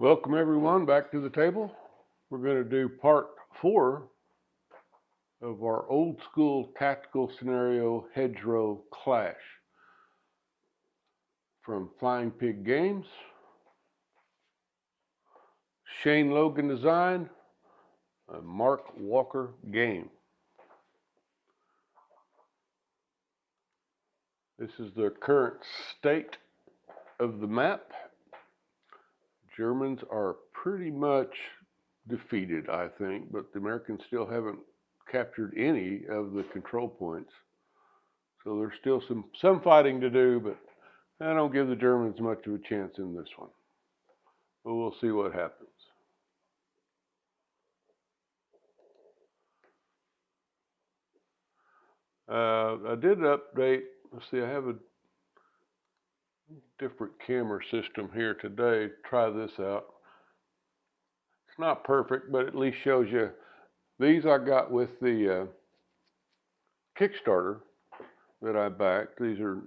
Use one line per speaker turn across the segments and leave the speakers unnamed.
Welcome everyone back to the table. We're going to do part 4 of our old school tactical scenario Hedgerow Clash from Flying Pig Games. Shayne Logan design, a Mark Walker game. This is the current state of the map. Germans are pretty much defeated, I think, but the Americans still haven't captured any of the control points. So there's still some fighting to do, but I don't give the Germans much of a chance in this one. But we'll see what happens. I did update. Let's see, I have a different camera system here today. Try this out. It's not perfect, but at least shows you. These I got with the Kickstarter that I backed. These are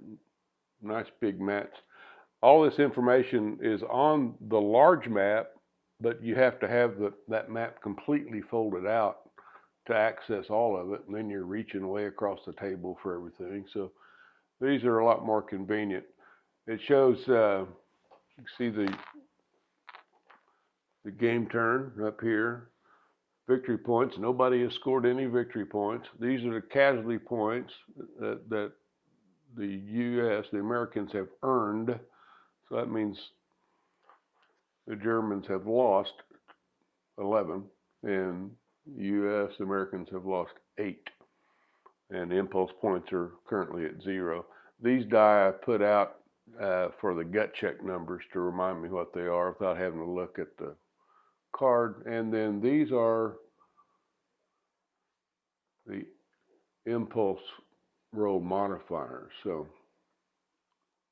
nice big maps. All this information is on the large map, but you have to have that map completely folded out to access all of it, and then you're reaching way across the table for everything. So these are a lot more convenient. It shows, you see the game turn up here, victory points. Nobody has scored any victory points. These are the casualty points that the U.S., the Americans have earned. So that means the Germans have lost 11, and U.S. Americans have lost 8. And the impulse points are currently at 0. These die I put out for the gut check numbers to remind me what they are without having to look at the card. And then these are the impulse roll modifiers. So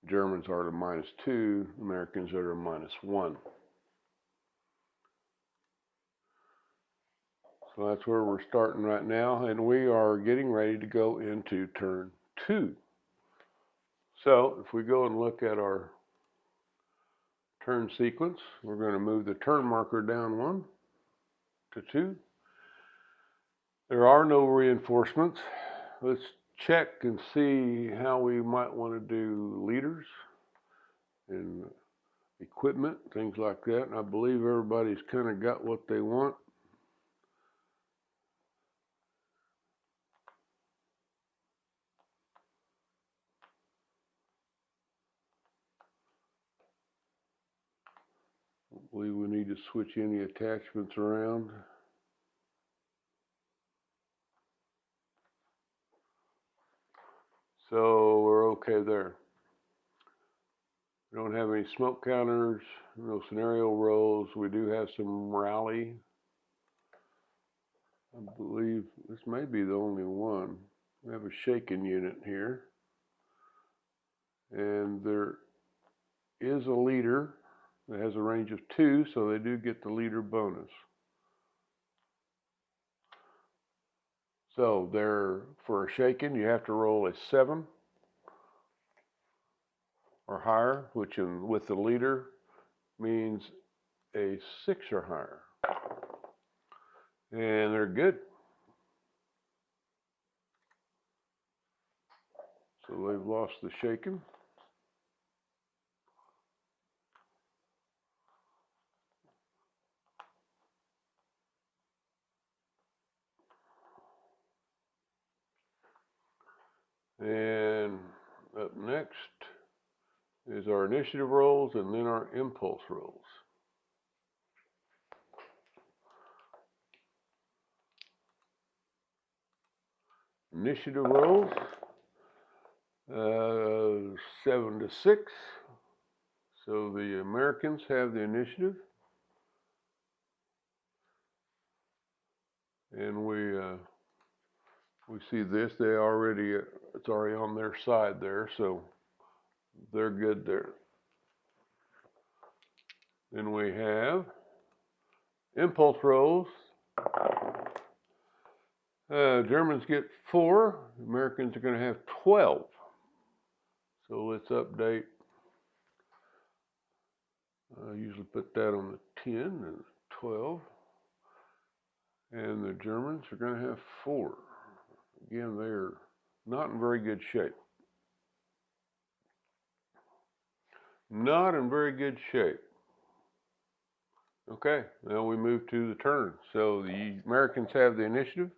Germans are at a -2, Americans are at a -1. So that's where we're starting right now, and we are getting ready to go into turn 2. So if we go and look at our turn sequence, we're going to move the turn marker down 1 to 2. There are no reinforcements. Let's check and see how we might want to do leaders and equipment, things like that. And I believe everybody's kind of got what they want. I believe we need to switch any attachments around. So we're okay there. We don't have any smoke counters, no scenario rolls. We do have some rally. I believe this may be the only one. We have a shaken unit here. And there is a leader that has a range of 2, so they do get the leader bonus. So for a shaken, you have to roll a 7 or higher, which with the leader means a 6 or higher. And they're good. So they've lost the shaken. And up next is our initiative rolls and then our impulse rolls. Initiative rolls, 7 to 6. So the Americans have the initiative. And we see this, it's already on their side there, so they're good there. Then we have impulse rolls. Germans get 4, Americans are going to have 12. So let's update. I usually put that on the 10 and 12. And the Germans are going to have 4. Again, they're not in very good shape. Not in very good shape. Okay, now we move to the turn. So the Americans have the initiative.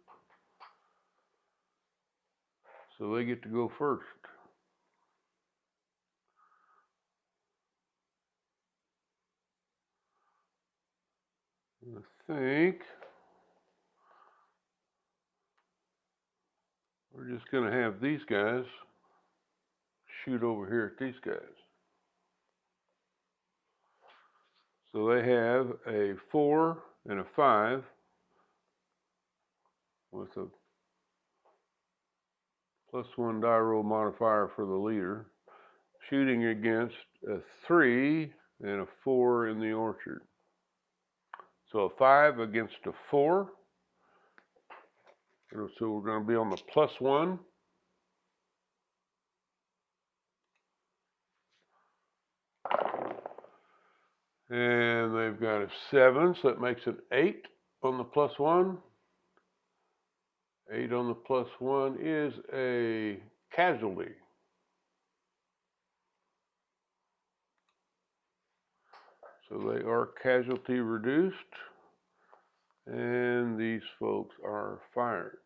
So they get to go first. I think we're just going to have these guys shoot over here at these guys. So they have a 4 and a 5 with a +1 die roll modifier for the leader, shooting against a 3 and a 4 in the orchard. So a 5 against a 4. So we're going to be on the +1. And they've got a 7, so that makes an 8 on the +1. 8 on the +1 is a casualty. So they are casualty reduced, and these folks are fired.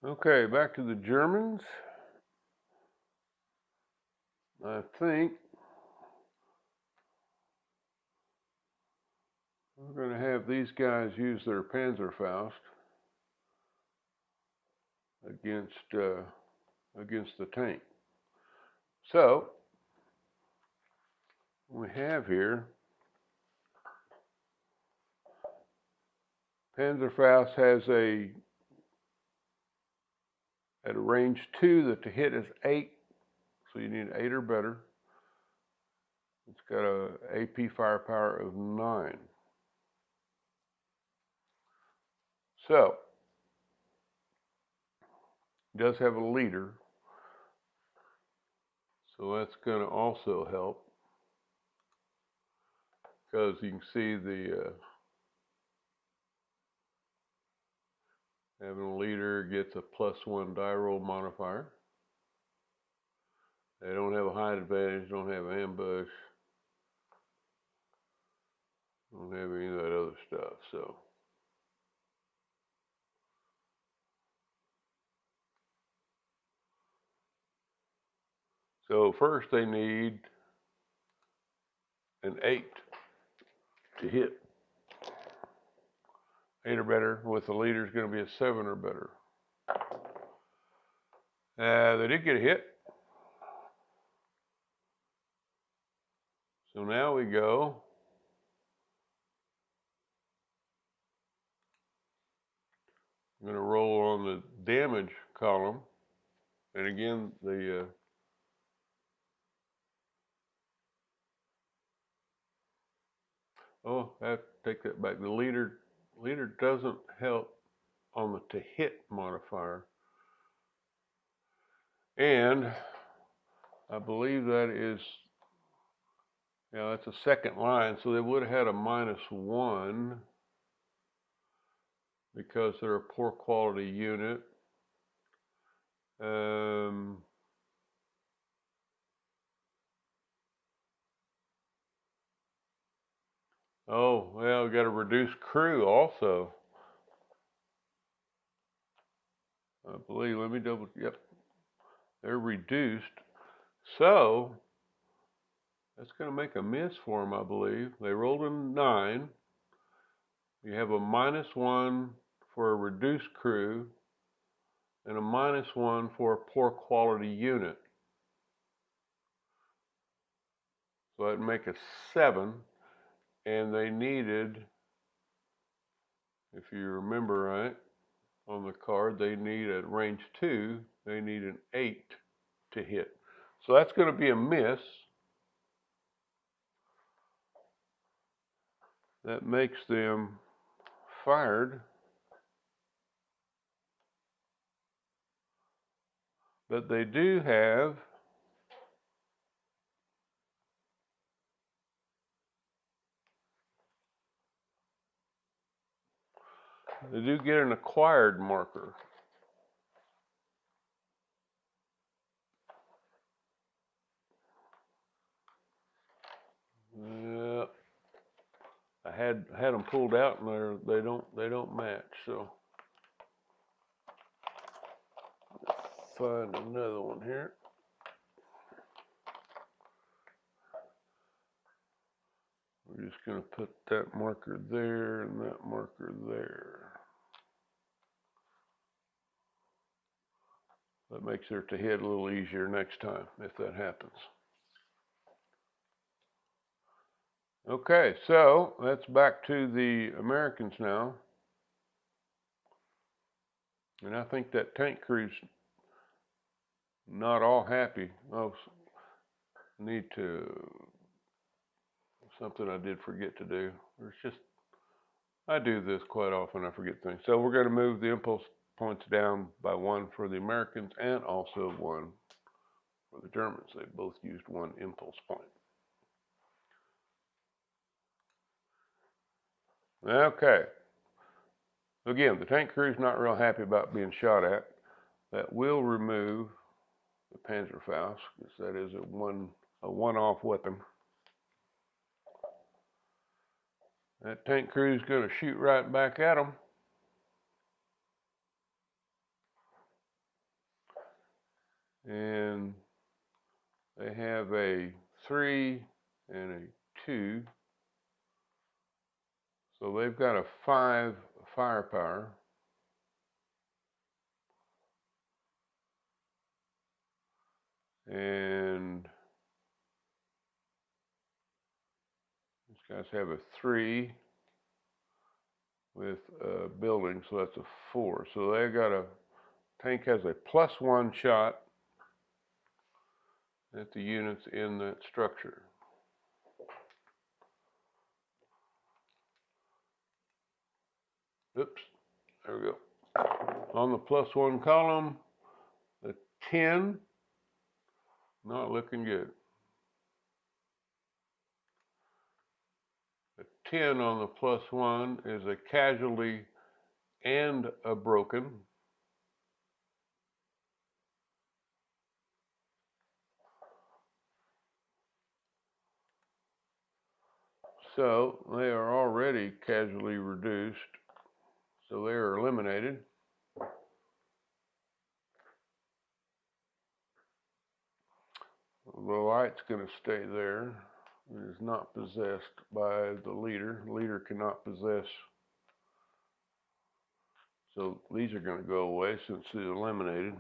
Okay, back to the Germans. I think we're going to have these guys use their Panzerfaust against the tank. So we have here Panzerfaust has at a range 2 that to hit is 8, so you need 8 or better. It's got a AP firepower of 9. So it does have a leader, so that's going to also help, because you can see the having a leader gets a +1 die roll modifier. They don't have a height advantage, don't have ambush, don't have any of that other stuff. So first they need an 8 to hit. 8 or better, with the leader is going to be a 7 or better. They did get a hit. So now we go. I'm going to roll on the damage column. And again, I have to take that back. The leader doesn't help on the to hit modifier. And I believe that is, that's a second line. So they would have had a -1 because they're a poor quality unit. Oh, well, we got a reduced crew also. I believe, let me double, yep. They're reduced. So that's going to make a miss for them, I believe. They rolled a 9. You have a -1 for a reduced crew and a -1 for a poor quality unit. So that'd make a 7. And they needed, if you remember right, on the card, they need at range 2, they need an 8 to hit. So that's going to be a miss. That makes them fired. But they do have get an acquired marker. Yeah, I had them pulled out and they don't match. So find another one here. We're just going to put that marker there and that marker there. That makes it to hit a little easier next time if that happens. Okay, so that's back to the Americans now. And I think that tank crew's not all happy. Oh, need to, something I did forget to do. There's just, I do this quite often, I forget things. So we're going to move the impulse points down by 1 for the Americans and also 1 for the Germans. They both used 1 impulse point. Okay. Again, the tank crew's not real happy about being shot at. That will remove the Panzerfaust, because that is a one-off weapon. That tank crew's going to shoot right back at them. And they have a 3 and a 2. So they've got a 5 firepower. And these guys have a 3 with a building, so that's a 4. So they got a, tank has a +1 shot at the units in that structure. Oops, there we go. On the +1 column, a 10, not looking good. A 10 on the +1 is a casualty and a broken. So they are already casualty reduced. So they are eliminated. The light's going to stay there. It is not possessed by the leader. The leader cannot possess. So these are going to go away since they're eliminated.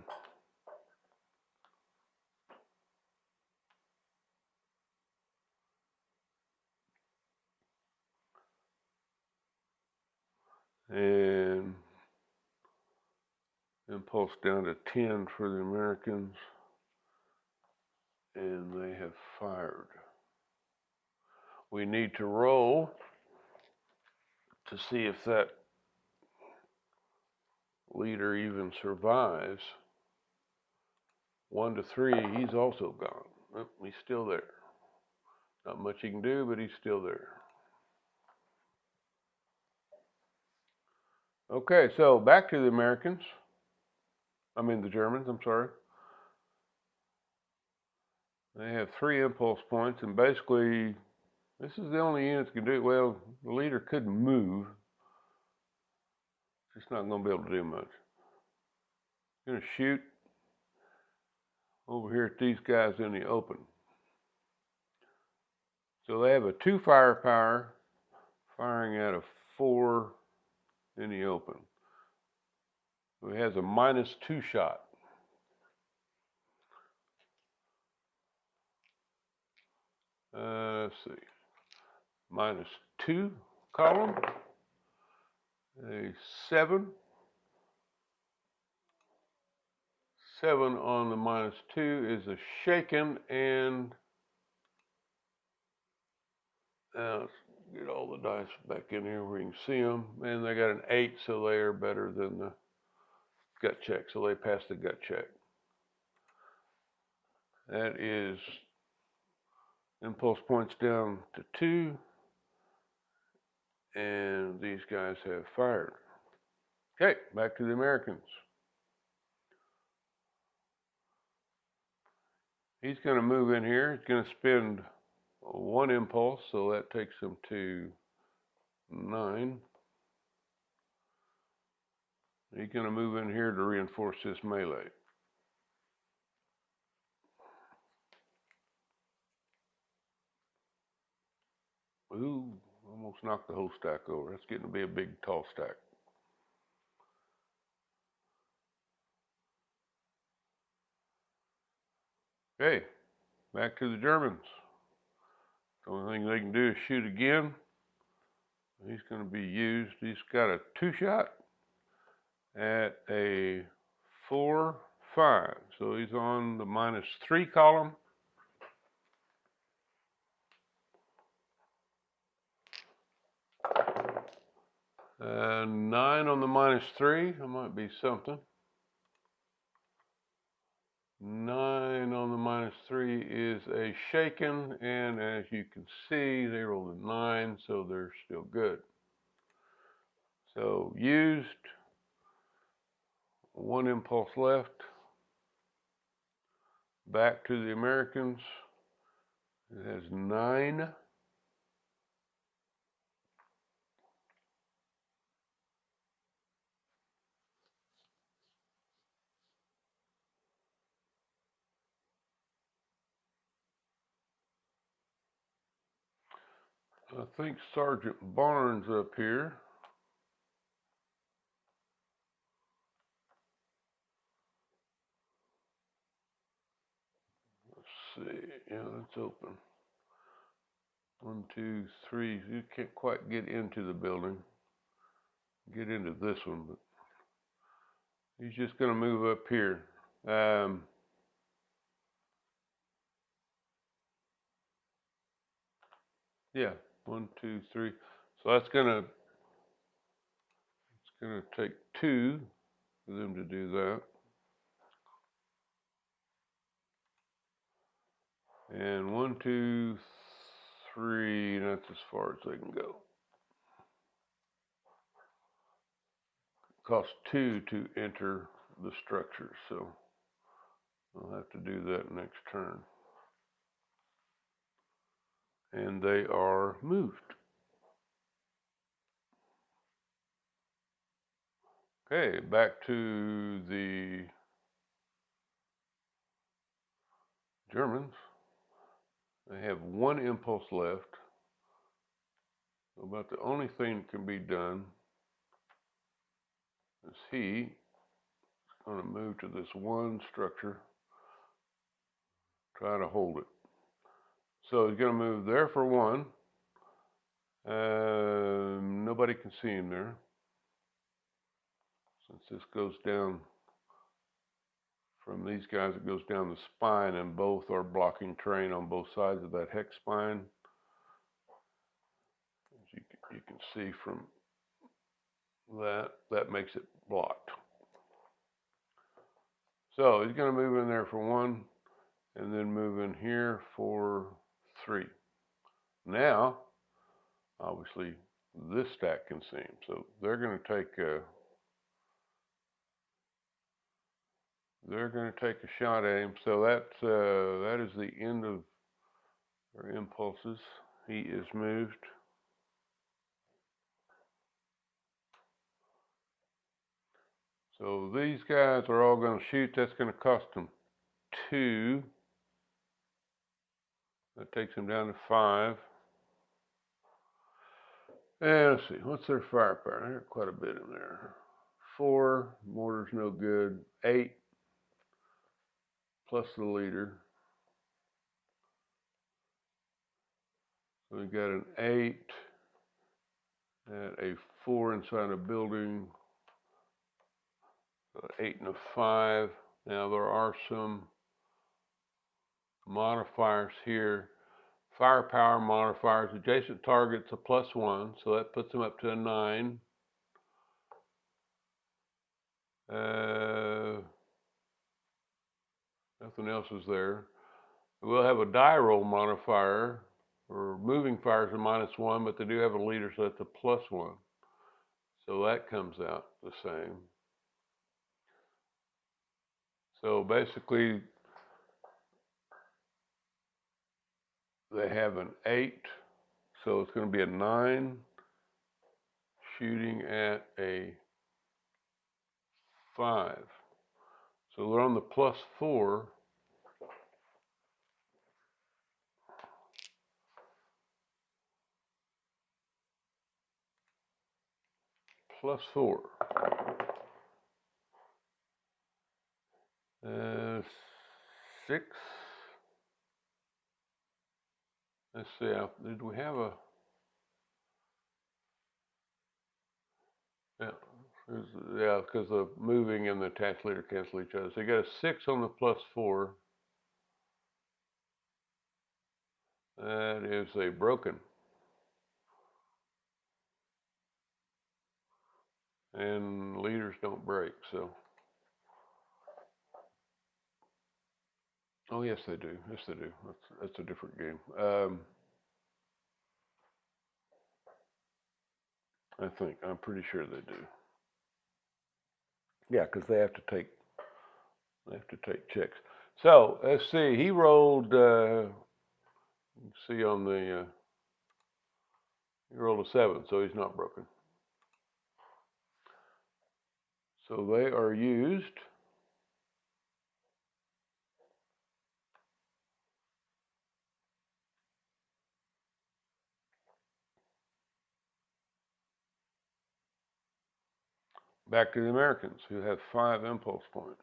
And impulse down to 10 for the Americans. And they have fired. We need to roll to see if that leader even survives. 1 to 3, he's also gone. Oh, he's still there. Not much he can do, but he's still there. Okay, so back to the Americans. I mean the Germans, I'm sorry. They have 3 impulse points, and basically, this is the only unit that can do it. Well, the leader could move. It's not going to be able to do much. Going to shoot over here at these guys in the open. So they have a 2 firepower, firing at a 4 in the open. So he has a -2 shot. Let's see. -2 column. A 7. 7 on the -2 is a shaken, and let's get all the dice back in here where you can see them. And they got an 8, so they are better than the gut check. So they passed the gut check. That is impulse points down to 2, and these guys have fired. Okay, back to the Americans. He's going to move in here. He's going to spend 1 impulse, so that takes him to 9. He's going to move in here to reinforce this melee. Ooh, almost knocked the whole stack over. That's getting to be a big, tall stack. Okay, back to the Germans. The only thing they can do is shoot again. He's going to be used. He's got a 2-shot at a 4, 5. So he's on the -3 column. And 9 on the -3. That might be something. 9 on the -3 is a shaken, and as you can see, they rolled a 9, so they're still good. So used, 1 impulse left. Back to the Americans. It has 9. I think Sergeant Barnes up here. Let's see. Yeah, that's open. 1, 2, 3. You can't quite get into the building. Get into this one, but he's just going to move up here. Yeah, 1, 2, 3. So it's gonna take 2 for them to do that. And 1, 2, 3, that's as far as they can go. It costs 2 to enter the structure, so I'll have to do that next turn. And they are moved. Okay, back to the Germans. They have 1 impulse left. About the only thing that can be done is he's going to move to this 1 structure, try to hold it. So he's going to move there for 1. Nobody can see him there. Since this goes down from these guys, it goes down the spine, and both are blocking terrain on both sides of that hex spine. As you can see from that makes it blocked. So he's going to move in there for 1, and then move in here for 3. Now, obviously, this stack can see him, so they're going to take a shot at him. So that is the end of their impulses. He is moved. So these guys are all going to shoot. That's going to cost them 2. That takes them down to 5. And let's see, what's their firepower? There's quite a bit in there. 4, mortar's no good. 8, plus the leader. So we got an 8 at a 4 inside a building. 8 and a 5. Now there are some modifiers here. Firepower modifiers, adjacent targets a +1, so that puts them up to a 9. Nothing else is there. We'll have a die roll modifier, or moving fires are -1, but they do have a leader, so that's a +1. So that comes out the same. So basically, they have an 8, so it's going to be a 9 shooting at a 5. So they're on the +4. +4. 6. Let's see, did we have a, yeah, yeah, because the moving and the attached leader cancel each other. So you got a 6 on the +4. That is a broken. And leaders don't break, so. Oh, yes, they do. Yes, they do. That's a different game. I think. I'm pretty sure they do. Yeah, because they have to take checks. So let's see. He rolled. See on the. He rolled a 7, so he's not broken. So they are used. Back to the Americans, who have 5 impulse points.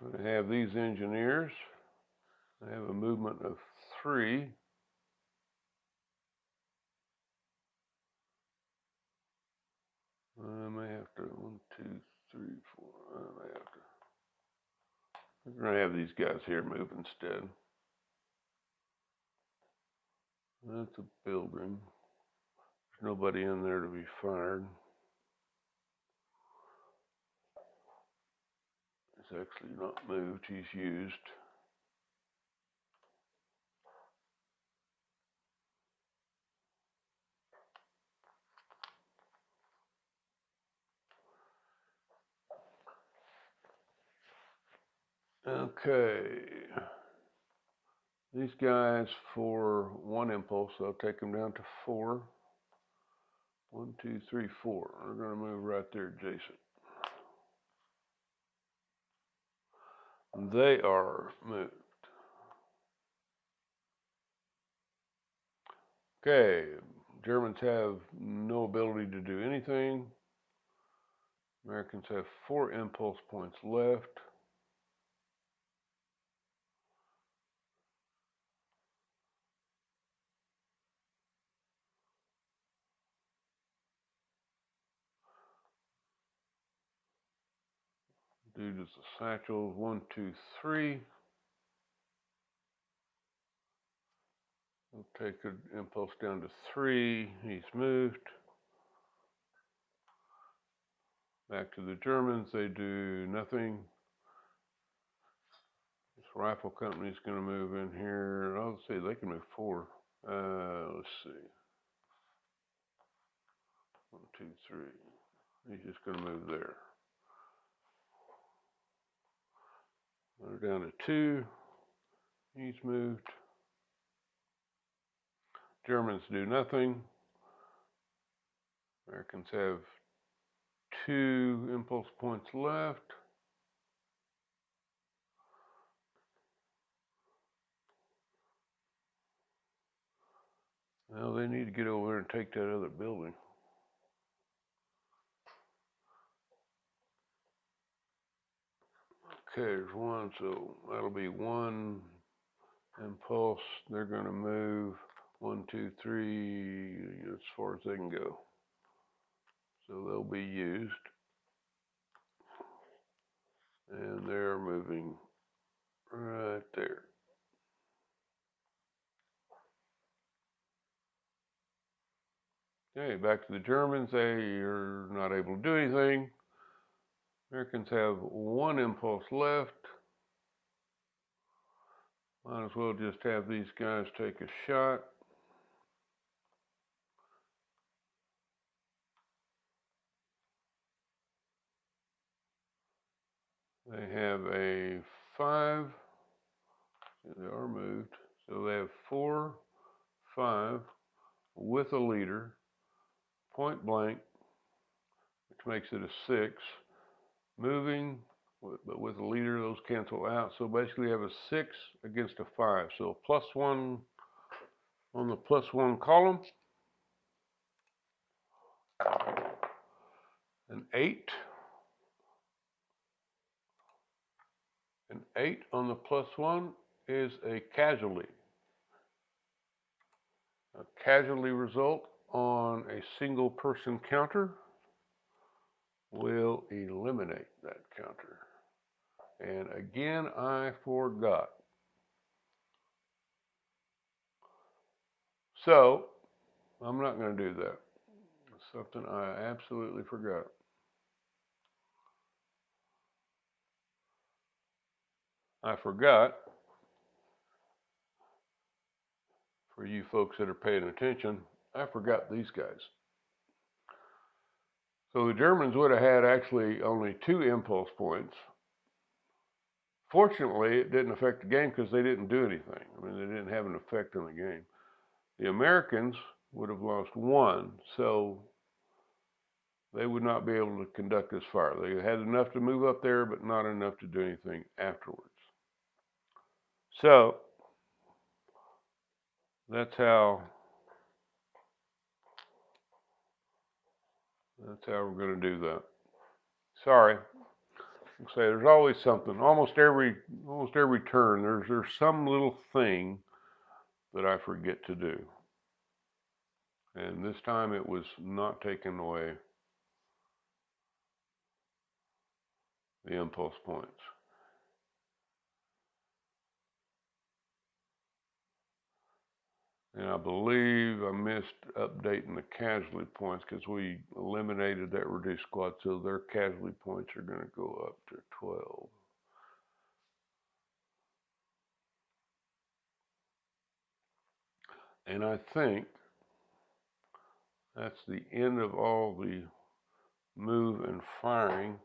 They have these engineers. They have a movement of 3. I may have to 1, 2, 3, 4. I may have to. We're gonna have these guys here move instead. That's a building. There's nobody in there to be fired. He's actually not moved. He's used. Okay. These guys for 1 impulse, I'll take them down to 4. 1, 2, 3, 4. We're going to move right there adjacent. They are moved. Okay. Germans have no ability to do anything. Americans have 4 impulse points left. Dude is a satchel. 1, 2, 3. We'll take an impulse down to 3. He's moved. Back to the Germans. They do nothing. This rifle company is going to move in here. Let's see, they can move 4. Let's see. 1, 2, 3. He's just going to move there. They're down to 2. He's moved. Germans do nothing. Americans have 2 impulse points left. Well, they need to get over there and take that other building. Okay, there's 1, so that'll be 1 impulse. They're going to move 1, 2, 3 as far as they can go. So they'll be used. And they're moving right there. Okay, back to the Germans. They are not able to do anything. Americans have one impulse left. Might as well just have these guys take a shot. They have a 5. They are moved. So they have 4, 5 with a leader, point blank, which makes it a 6. Moving, but with a leader, those cancel out. So basically, you have a 6 against a 5. So +1 on the +1 column, an 8. An 8 on the +1 is a casualty. A casualty result on a single person counter will eliminate that counter. And again, I forgot. So, I'm not going to do that. It's something I absolutely forgot. I forgot, for you folks that are paying attention, I forgot these guys. So the Germans would have had actually only 2 impulse points. Fortunately, it didn't affect the game because they didn't do anything. I mean, they didn't have an effect on the game. The Americans would have lost 1, so they would not be able to conduct this fire. They had enough to move up there, but not enough to do anything afterwards. So that's how we're going to do that. Sorry. Say there's always something. Almost every turn, there's some little thing that I forget to do. And this time it was not taking away the impulse points. And I believe I missed updating the casualty points because we eliminated that reduced squad, so their casualty points are going to go up to 12. And I think that's the end of all the move and firing.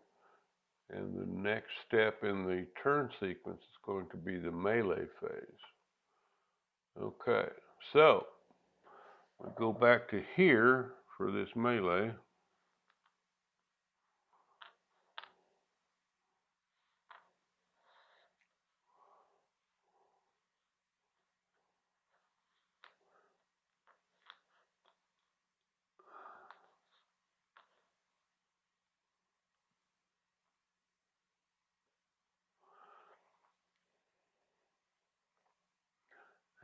And the next step in the turn sequence is going to be the melee phase. Okay, so we go back to here for this melee.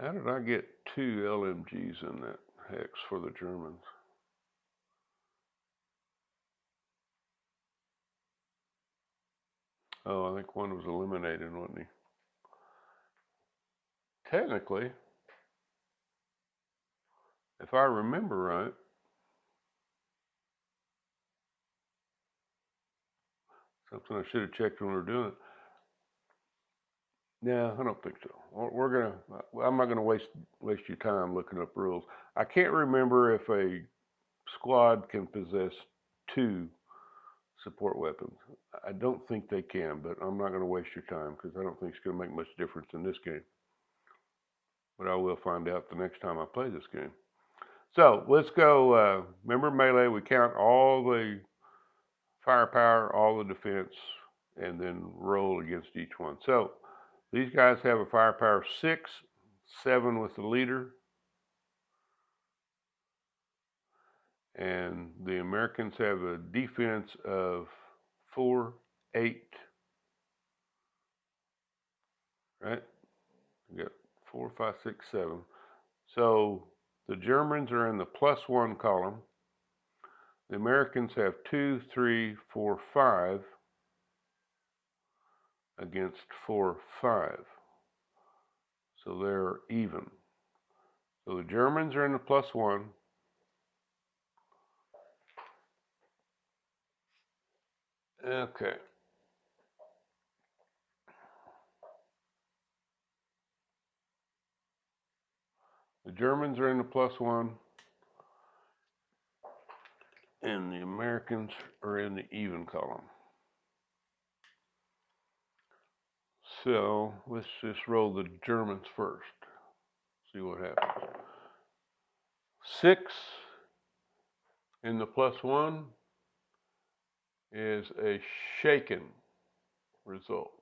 How did I get 2 LMGs in that hex for the Germans? Oh, I think one was eliminated, wasn't he? Technically, if I remember right, something I should have checked when we were doing it. No, I don't think so. I'm not gonna waste your time looking up rules. I can't remember if a squad can possess 2 support weapons. I don't think they can, but I'm not gonna waste your time because I don't think it's gonna make much difference in this game. But I will find out the next time I play this game. So let's go. Remember melee? We count all the firepower, all the defense, and then roll against each one. So these guys have a firepower of 6, 7 with the leader, and the Americans have a defense of 4, 8. Right? We got 4, 5, 6, 7. So the Germans are in the +1 column. The Americans have 2, 3, 4, 5 against 4, 5. So they're even. So the Germans are in the +1. Okay. The Germans are in the +1, and the Americans are in the even column. So let's just roll the Germans first. See what happens. 6 in the +1 is a shaken result.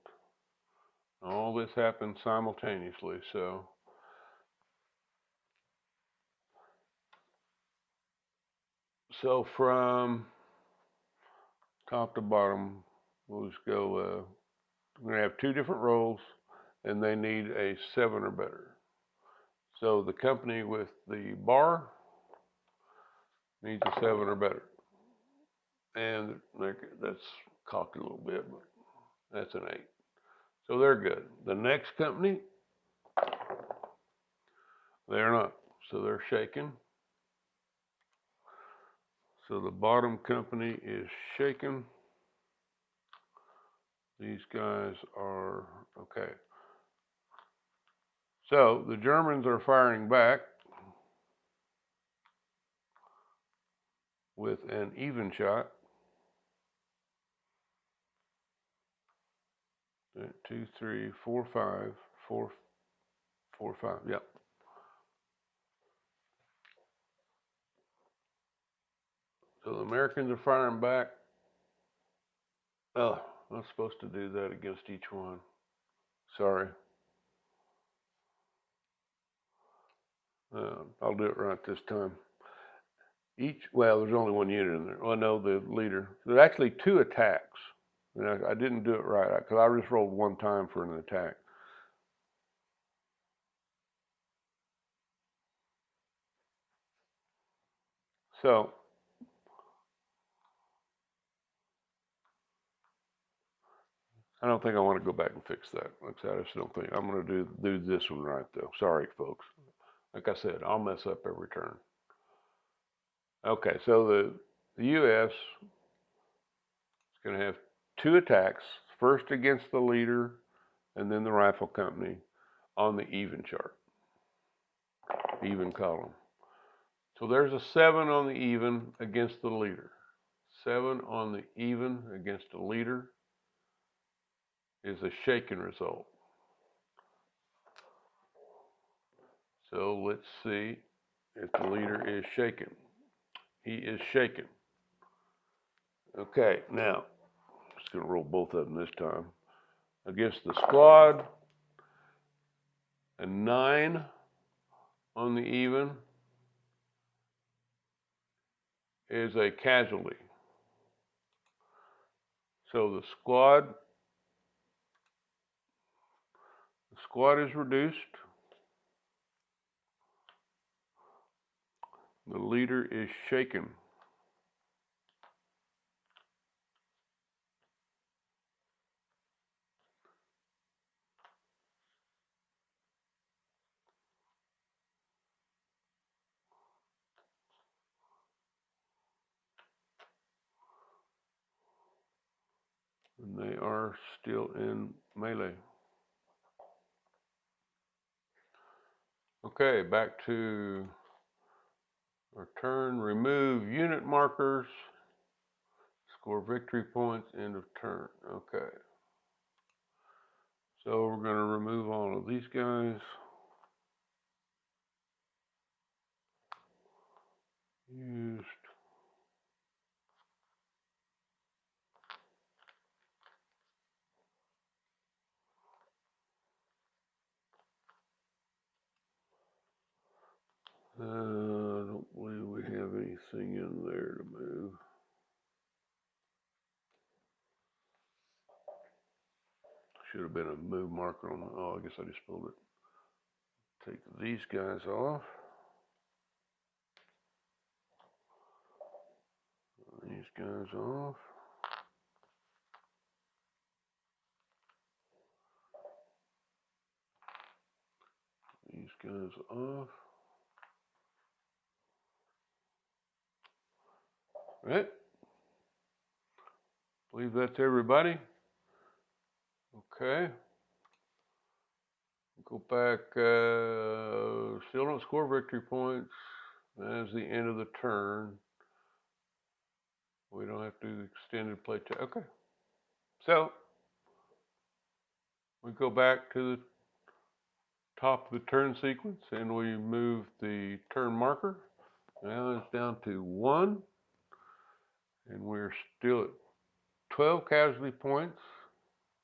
All this happened simultaneously, so from top to bottom, we'll just go, we're going to have 2 different rolls, and they need a 7 or better. So the company with the bar needs a 7 or better. And that's cocked a little bit, but that's an 8. So they're good. The next company, they're not. So they're shaken. So the bottom company is shaken. These guys are okay. So the Germans are firing back with an even shot. 2, 3, 4, 5, 4, 4, 5. Yep. So the Americans are firing back. Oh, I'm supposed to do that against each one. Sorry. I'll do it right this time. Well, there's only 1 unit in there. Well, no, the leader. There's actually 2 attacks. And I didn't do it right because I just rolled 1 time for an attack. So I don't think I want to go back and fix that. Like I said, I just don't think I'm going to do this one right though. Sorry, folks. Like I said, I'll mess up every turn. Okay, so the U.S. is going to have 2 attacks. First against the leader, and then the rifle company on the even chart, even column. So there's a 7 on the even against the leader. 7 on the even against the leader is a shaken result. So let's see if the leader is shaken. He is shaken. Okay, now, I'm just going to roll both of them this time. Against the squad, a 9 on the even is a casualty. So the squad is reduced. The leader is shaken. And they are still in melee. Okay, back to our turn. Remove unit markers. Score victory points, end of turn. Okay. So we're going to remove all of these guys. Used. I don't believe we have anything in there to move. Should have been a move marker on. Oh, I guess I just pulled it. Take these guys off. These guys off. These guys off. Right. believe that's everybody. Okay. Go back. Still don't score victory points. That is the end of the turn. We don't have to do extended play check. Okay. So we go back to the top of the turn sequence and we move the turn marker. Now it's down to 1. And we're still at 12 casualty points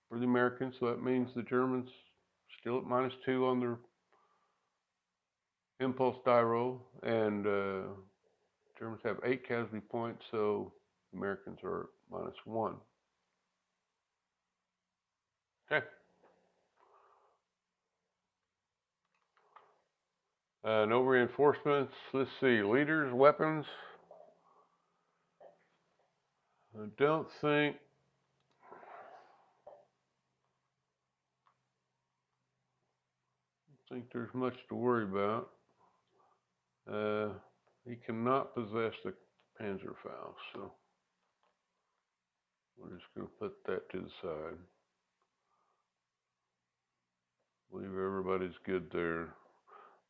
for the Americans. So that means the Germans still at -2 on their impulse die roll. And Germans have 8 casualty points. So Americans are at -1. Okay. No reinforcements. Let's see. Leaders, weapons. I don't think there's much to worry about. He cannot possess the Panzerfaust, so we're just going to put that to the side. I believe everybody's good there.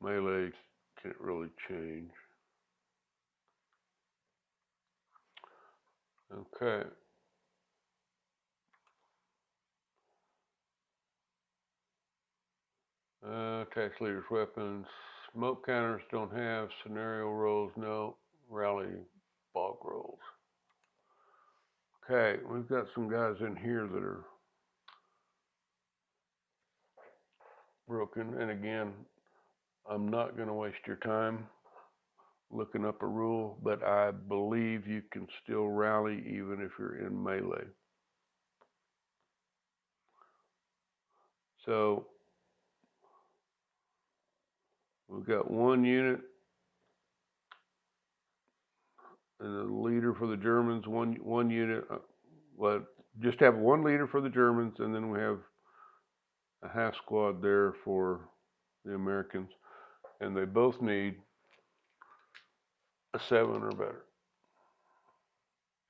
Melee can't really change. Okay. Tax leaders, weapons. Smoke counters don't have. Scenario rolls, no. Rally bog rolls. Okay, we've got some guys in here that are broken. And again, I'm not going to waste your time looking up a rule, but I believe you can still rally even if you're in melee. So we've got 1 unit and a leader for the Germans, one unit. Well, just have 1 leader for the Germans, and then we have a half squad there for the Americans, and they both need a 7 or better.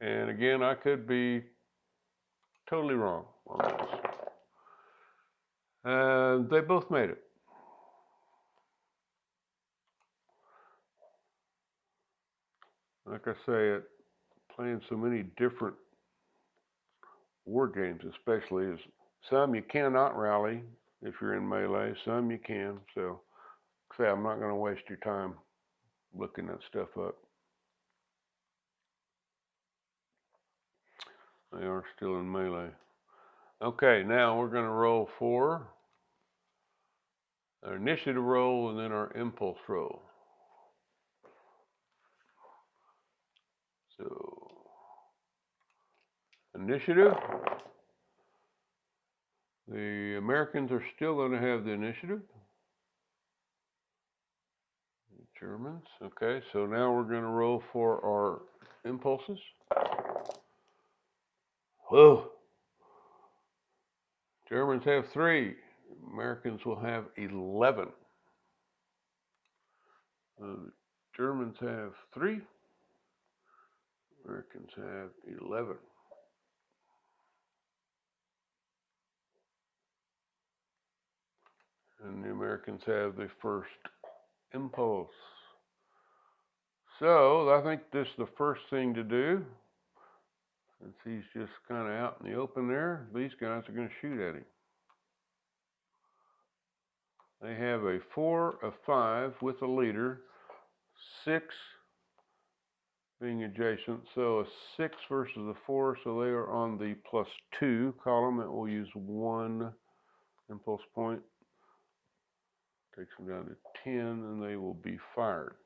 And again, I could be totally wrong on this. And they both made it. Like I say, playing so many different war games, especially, is some you cannot rally if you're in melee, some you can. So, say I'm not going to waste your time looking that stuff up. They are still in melee. Okay, now we're going to roll for our initiative roll and then our impulse roll. So, initiative. The Americans are still going to have the initiative. The Germans. Okay, so now we're going to roll for our impulses. Whoa. Germans have 3. Americans will have 11. Germans have 3. Americans have 11. And the Americans have the first impulse. So I think this is the first thing to do. Since he's just kind of out in the open there, these guys are going to shoot at him. They have a 4, a 5 with a leader, 6 being adjacent. So a 6 versus a 4, so they are on the +2 column. That will use 1 impulse point. Takes them down to 10, and they will be fired.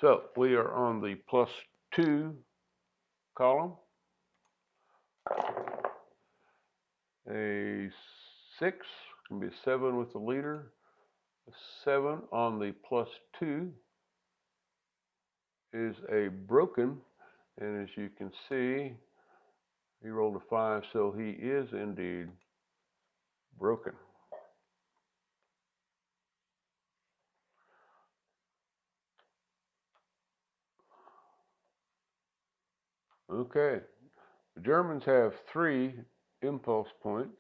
So we are on the +2 column. A 6 can be a 7 with the leader. A 7 on the +2 is a broken, and as you can see, he rolled a 5, so he is indeed broken. Okay, The Germans have 3 impulse points,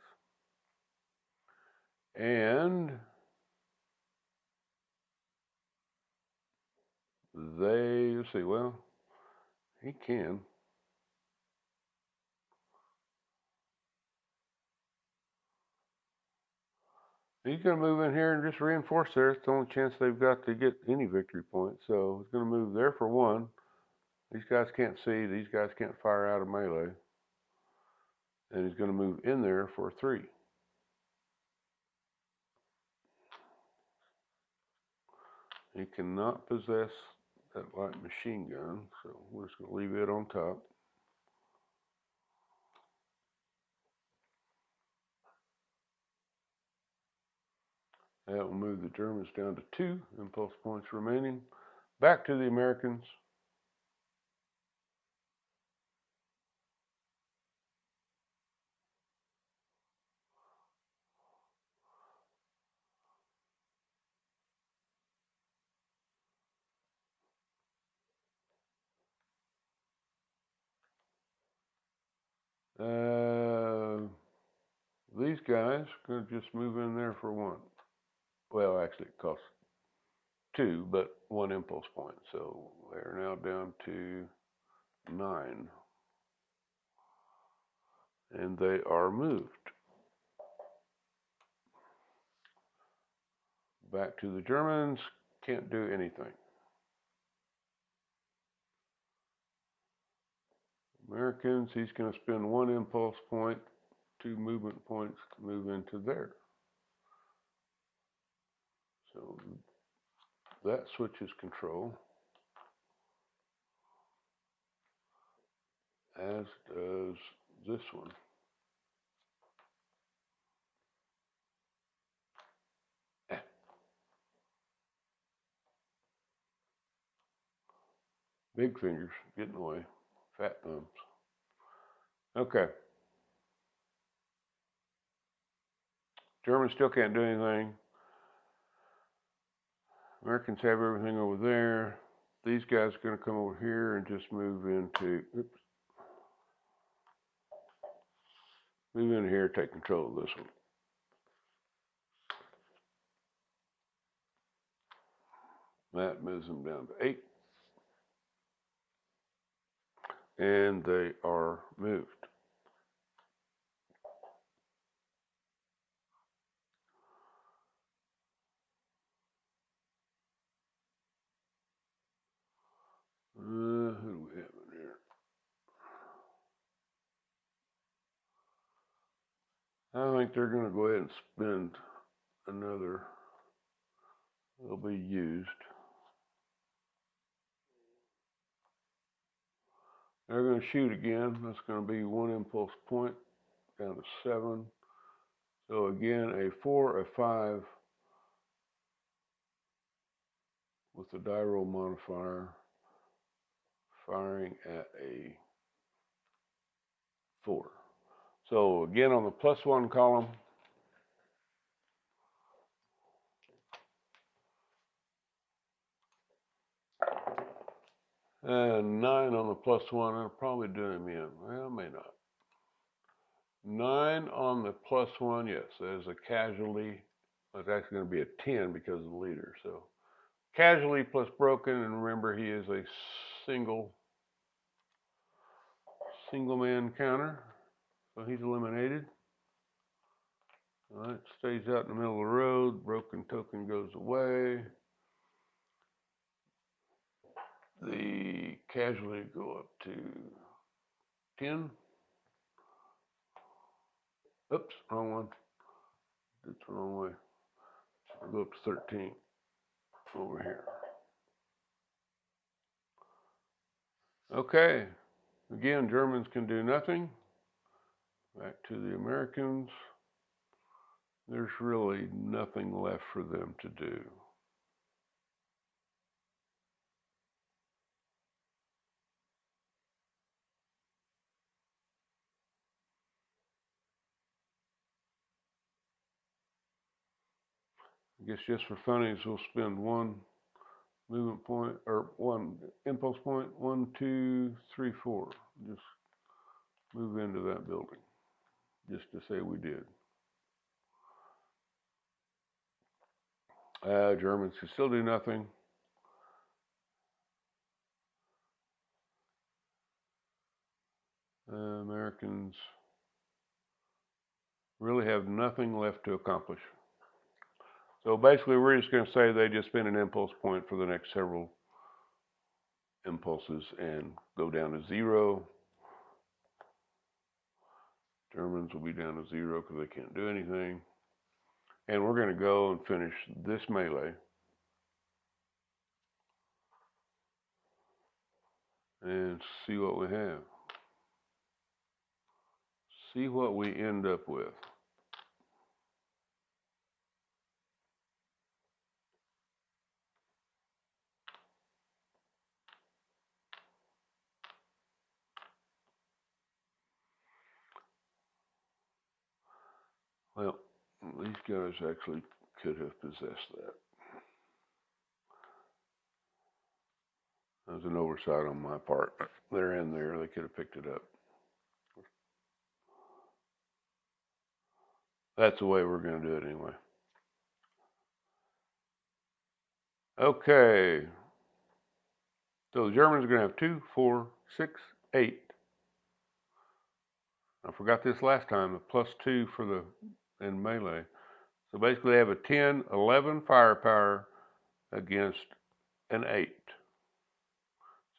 and let's see, well, he can. He's going to move in here and just reinforce there. It's the only chance they've got to get any victory points. So he's going to move there for 1. These guys can't see. These guys can't fire out of melee. And he's going to move in there for 3. He cannot possess that light machine gun, so we're just going to leave it on top. That will move the Germans down to 2 impulse points remaining. Back to the Americans. These guys are going to just move in there for 1. Well, actually, it costs 2, but 1 impulse point. So they're now down to 9. And they are moved. Back to the Germans. Can't do anything. Americans, he's going to spend 1 impulse point, 2 movement points to move into there. So that switches control, as does this one. Big fingers getting away. Fat thumbs. Okay. Germans still can't do anything. Americans have everything over there. These guys are going to come over here and just move into, move in here, take control of this one. That moves them down to 8. And they are moved. Who do we have in here? I think they're going to go ahead and spend another. They'll be used. They're going to shoot again. That's going to be 1 impulse point down to 7. So again, a 4, a 5 with the die roll modifier, firing at a 4. So again on the +1 column, and 9 on the +1. I'll probably do him in. Well, may not. 9 on the +1, yes, there's a casualty. It's actually going to be a 10 because of the leader. So casualty plus broken, and remember he is a single man counter, so he's eliminated. All right, stays out in the middle of the road. Broken token goes away. The casualty go up to 10. Oops, wrong one. It's the wrong way. I'll go up to 13 over here. Okay, again, Germans can do nothing. Back to the Americans. There's really nothing left for them to do. I guess just for funnies, we'll spend 1 movement point, or 1 impulse point, 1, 2, 3, 4. Just move into that building, just to say we did. Germans can still do nothing. Americans really have nothing left to accomplish. So basically, we're just going to say they just spin an impulse point for the next several impulses and go down to 0. Germans will be down to 0 because they can't do anything. And we're going to go and finish this melee. And see what we have. See what we end up with. Well, these guys actually could have possessed that. That was an oversight on my part. They're in there. They could have picked it up. That's the way we're going to do it anyway. Okay. So the Germans are going to have 2, 4, 6, 8. I forgot this last time, the +2 for the in melee. So basically they have a 10, 11 firepower against an 8.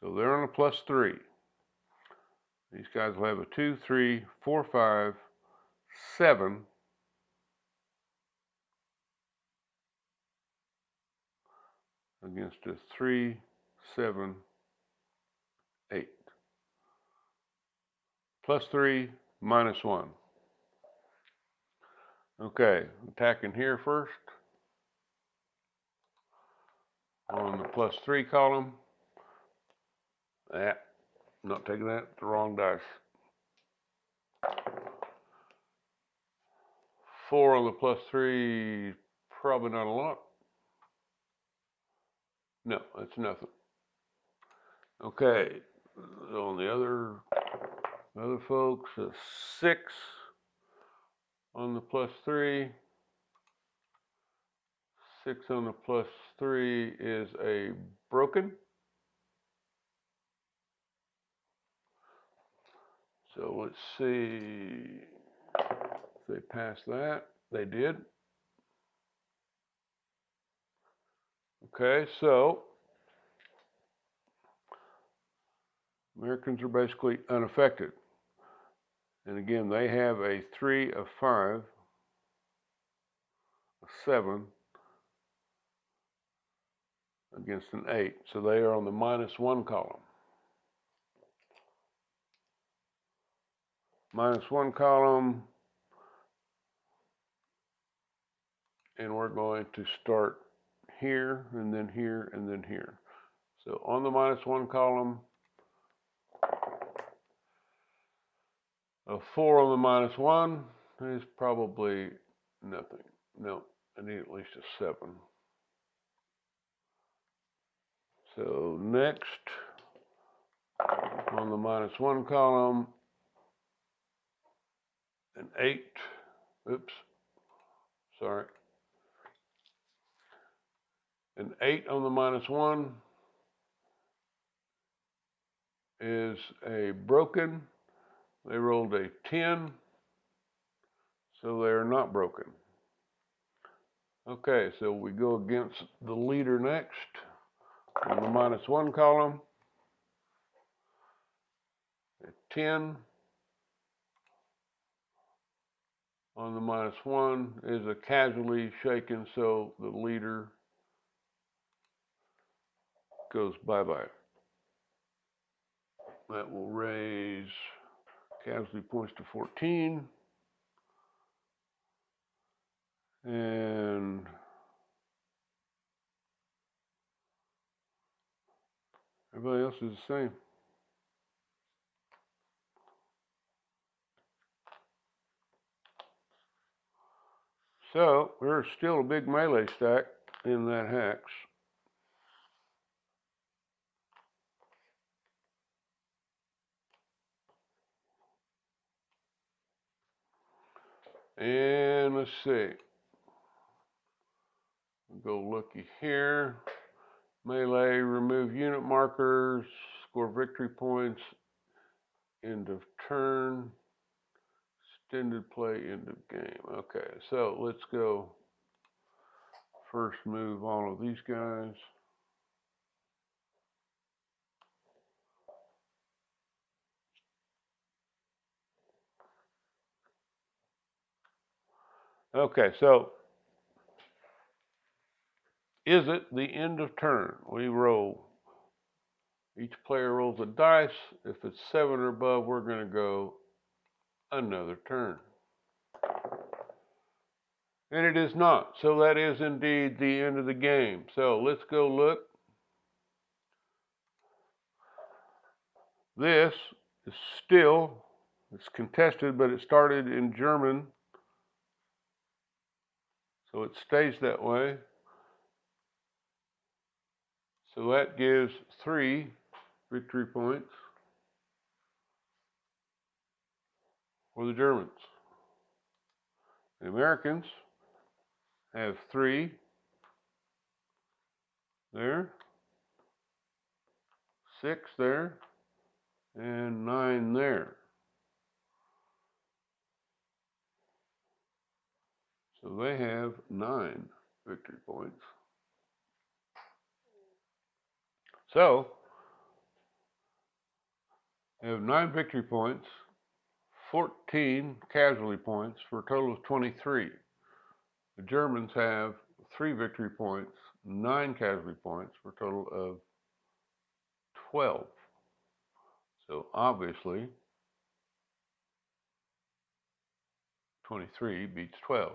So they're on a +3. These guys will have a 2, 3, 4, 5, 7 against a 3, 7, 8. +3, -1. Okay, attacking here first. On the +3 column. Not taking that, the wrong dice. 4 on the +3, probably not a lot. No, that's nothing. Okay, on the other folks, a 6 on the +3. 6 on the +3 is a broken. So let's see if they pass that. They did. Okay, so Americans are basically unaffected. And again, they have a 3, a 5, a 7 against an 8. So they are on the -1 column. -1 column. And we're going to start here, and then here, and then here. So on the -1 column, a 4 on the -1 is probably nothing. No, I need at least a 7. So next, on the -1 column, an 8. Oops, sorry. An 8 on the -1 is a broken. They rolled a 10, so they are not broken. Okay, so we go against the leader next. On the -1 column, a 10 on the -1 is a casualty shaken, so the leader goes bye-bye. That will raise casualty points to 14. And everybody else is the same. So there's still a big melee stack in that hex. And let's see. We'll go looky here. Melee, remove unit markers, score victory points, end of turn, extended play, end of game. Okay, so let's go first move all of these guys. Okay, so is it the end of turn? We roll. Each player rolls a dice. If it's 7 or above, we're going to go another turn. And it is not. So that is indeed the end of the game. So let's go look. This is still, it's contested, but it started in German. So it stays that way. So that gives 3 victory points for the Germans. The Americans have 3 there, 6 there, and 9 there. So they have 9 victory points. So they have 9 victory points, 14 casualty points for a total of 23. The Germans have 3 victory points, 9 casualty points for a total of 12. So obviously 23 beats 12.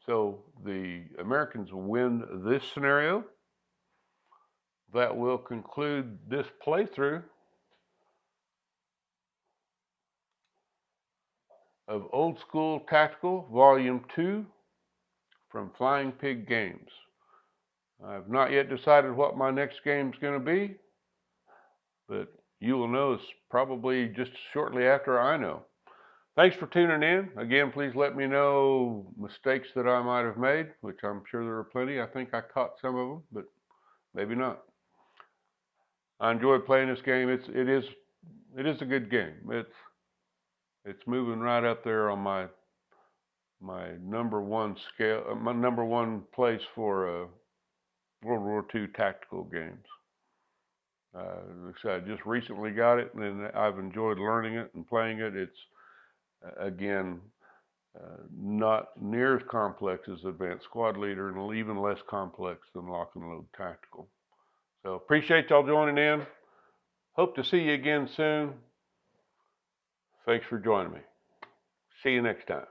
So the Americans win this scenario. That will conclude this playthrough of Old School Tactical Volume 2 from Flying Pig Games. I've not yet decided what my next game is going to be, but you will know probably just shortly after I know. Thanks for tuning in. Again, please let me know mistakes that I might have made, which I'm sure there are plenty. I think I caught some of them, but maybe not. I enjoyed playing this game. It is a good game. It's moving right up there on my number one scale, my number one place for World War II tactical games. I just recently got it, and I've enjoyed learning it and playing it. It's again not near as complex as Advanced Squad Leader, and even less complex than Lock and Load Tactical. So appreciate y'all joining in. Hope to see you again soon. Thanks for joining me. See you next time.